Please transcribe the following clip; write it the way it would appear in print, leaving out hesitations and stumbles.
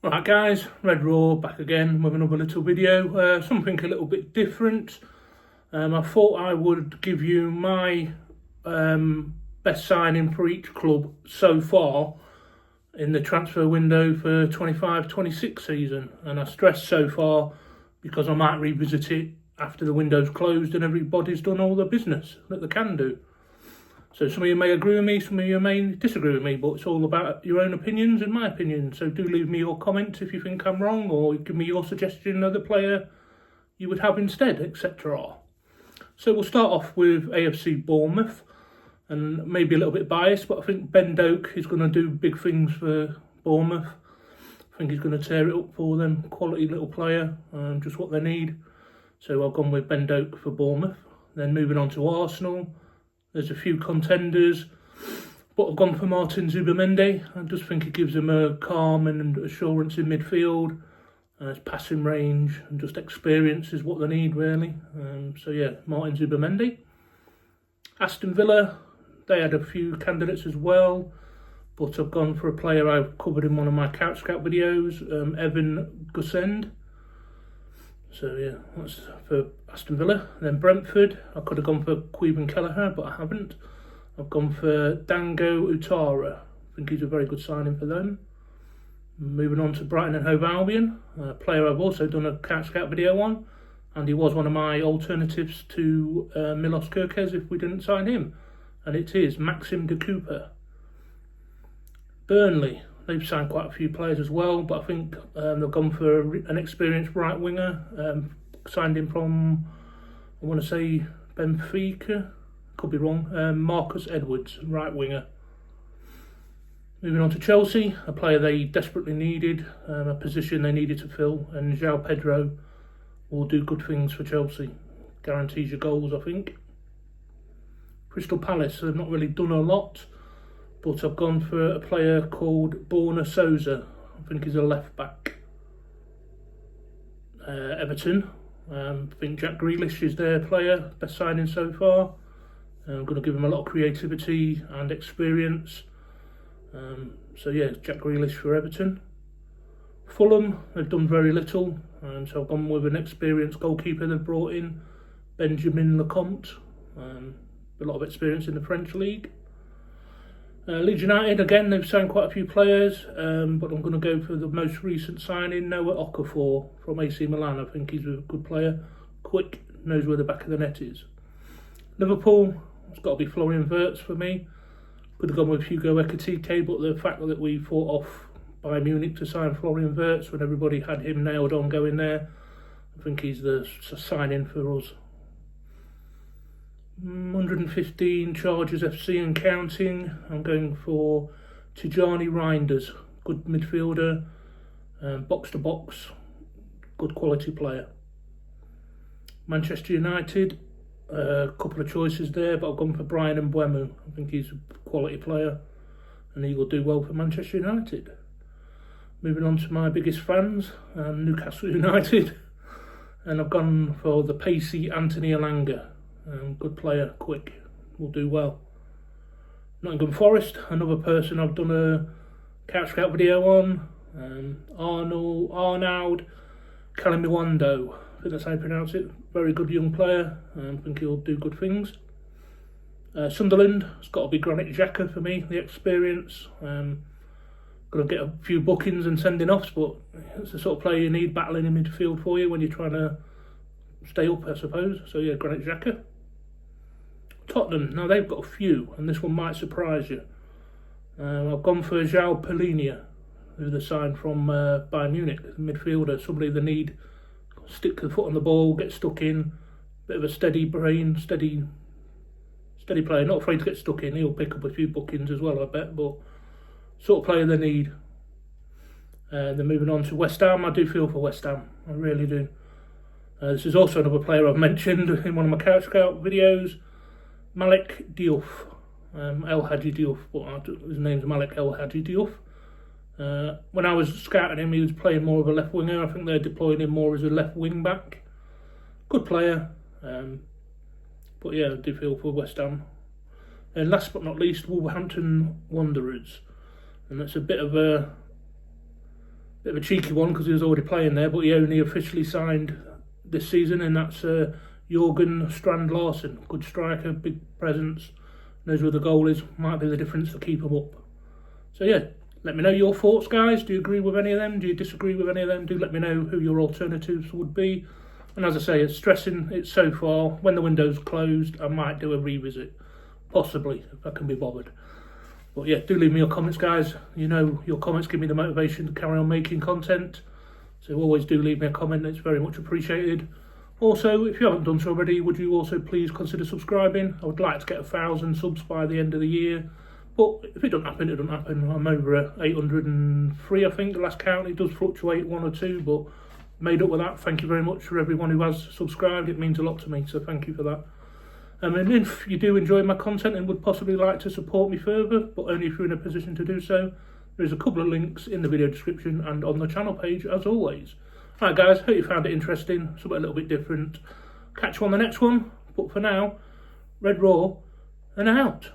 Right guys, Red Raw back again with another little video, something a little bit different. I thought I would give you my best signing for each club so far in the transfer window for 25-26 season, and I stress so far because I might revisit it after the window's closed and everybody's done all the business that they can do. So some of you may agree with me, some of you may disagree with me, but it's all about your own opinions and my opinion. So do leave me your comments if you think I'm wrong, or give me your suggestion of the player you would have instead, etc. So we'll start off with AFC Bournemouth, and maybe a little bit biased, but I think Ben Doak is going to do big things for Bournemouth. I think he's going to tear it up for them. Quality little player, just what they need. So I've gone with Ben Doak for Bournemouth. Then moving on to Arsenal. There's a few contenders, but I've gone for Martin Zubimendi. I just think it gives them a calm and assurance in midfield. His passing range and just experience is what they need, really. So yeah, Martin Zubimendi. Aston Villa, they had a few candidates as well, but I've gone for a player I've covered in one of my Couch Scout videos, Evan Gusend. So yeah, that's for Aston Villa. Then Brentford, I could have gone for Queven Kelleher, but I haven't. I've gone for Dango Utara. I think he's a very good signing for them. Moving on to Brighton and Hove Albion, a player I've also done a Couch Scout video on, and he was one of my alternatives to Milos Kerkez if we didn't sign him, and it is Maxim de Cooper. Burnley, they've signed quite a few players as well, but I think they've gone for an experienced right winger, signed him from, I want to say, Benfica, could be wrong, Marcus Edwards, right winger. Moving on to Chelsea, a player they desperately needed, a position they needed to fill, and João Pedro will do good things for Chelsea. Guarantees your goals, I think. Crystal Palace, they've not really done a lot, but I've gone for a player called Borna Souza. I think he's a left back. Everton, I think Jack Grealish is their player, best signing so far. I'm going to give him a lot of creativity and experience. So yeah, Jack Grealish for Everton. Fulham, they've done very little, so I've gone with an experienced goalkeeper they've brought in, Benjamin Lecomte. A lot of experience in the French league. Leeds United, again, they've signed quite a few players, but I'm going to go for the most recent signing, Noah Okafor from AC Milan. I think he's a good player, quick, knows where the back of the net is. Liverpool, it's got to be Florian Wirtz for me. Could have gone with Hugo Ekitike, but the fact that we fought off Bayern Munich to sign Florian Wirtz when everybody had him nailed on going there, I think he's the signing for us. 115 Chargers FC and counting. I'm going for Tijani Reinders, good midfielder, box to box, good quality player. Manchester United, a couple of choices there, but I've gone for Brian Mbeumo. I think he's a quality player and he will do well for Manchester United. Moving on to my biggest fans, Newcastle United, and I've gone for the pacey Anthony Elanga. Good player, quick, will do well. Nottingham Forest, another person I've done a Couch Scout video on, Arnaud Kalimiwando, I think that's how you pronounce it. Very good young player, I think he'll do good things. Sunderland, it's got to be Granit Xhaka for me, the experience. Going to get a few bookings and sending offs, but it's the sort of player you need battling in midfield for you when you're trying to stay up, I suppose. So yeah, Granit Xhaka. Tottenham, now they've got a few, and this one might surprise you. I've gone for João Palhinha, who they signed from Bayern Munich, the midfielder, somebody they need, stick the foot on the ball, get stuck in, bit of a steady brain, steady player, not afraid to get stuck in. He'll pick up a few bookings as well, I bet, but sort of player they need. Then moving on to West Ham, I do feel for West Ham, I really do. This is also another player I've mentioned in one of my Couch Scout videos, Malik Diouf, El Hadji Diouf, but his name's Malik El Hadji Diouf. When I was scouting him, he was playing more of a left winger. I think they're deploying him more as a left wing back. Good player, but yeah, I do feel for West Ham. And last but not least, Wolverhampton Wanderers, and that's a bit of a Bit of a cheeky one because he was already playing there, but he only officially signed this season, and that's Jørgen Strand Larsen. Good striker, big presence, knows where the goal is, might be the difference to keep him up. So yeah, let me know your thoughts, guys. Do you agree with any of them? Do you disagree with any of them? Do let me know who your alternatives would be. And as I say, it's stressing it so far. When the window's closed, I might do a revisit, possibly, if I can be bothered. But yeah, do leave me your comments, guys. You know, your comments give me the motivation to carry on making content. So always do leave me a comment. It's very much appreciated. Also, if you haven't done so already, would you also please consider subscribing? I would like to get 1,000 subs by the end of the year. But if it doesn't happen, it doesn't happen. I'm over at 803, I think, the last count. It does fluctuate 1 or 2, but made up with that. Thank you very much for everyone who has subscribed. It means a lot to me, so thank you for that. And if you do enjoy my content and would possibly like to support me further, but only if you're in a position to do so, there's a couple of links in the video description and on the channel page, as always. Alright guys, hope you found it interesting, something a little bit different. Catch you on the next one, but for now, Red Raw and out.